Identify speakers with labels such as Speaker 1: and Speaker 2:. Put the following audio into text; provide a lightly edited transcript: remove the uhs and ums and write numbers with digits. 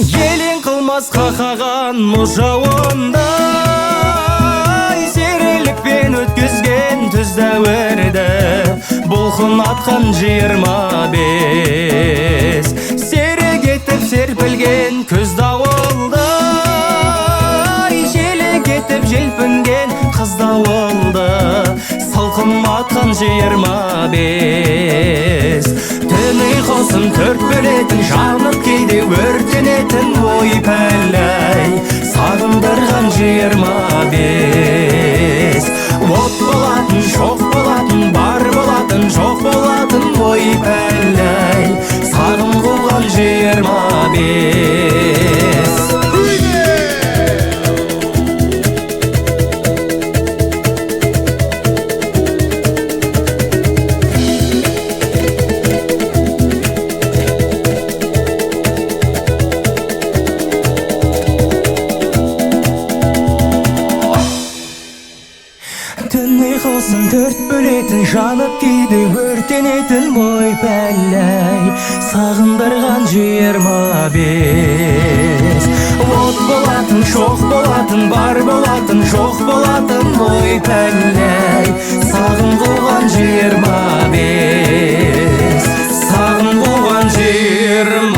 Speaker 1: елең қылмас қақаған мұз жауындай серілікпен өткізген түз дәуірді бұлқын атқан 25 серік етіп серпілген күз дауылдай желік етіп желпінген қыз дауылды салқын атқан 25 түн ұйқысын төрт бөлетін жанып кейде өртенетін ой пәләй сағындырған 25 от болатын шоқ болатын бар болатын жоқ болатын ой пәләй сағым қуған 25 түн ұйқысын төрт бөлетін жанып кейде өртенетін ой пәләй сағындырған 25 от болатын шоқ болатын бар болатын жоқ болатын ой пәләй сағым қуған 25 сағым қуған 25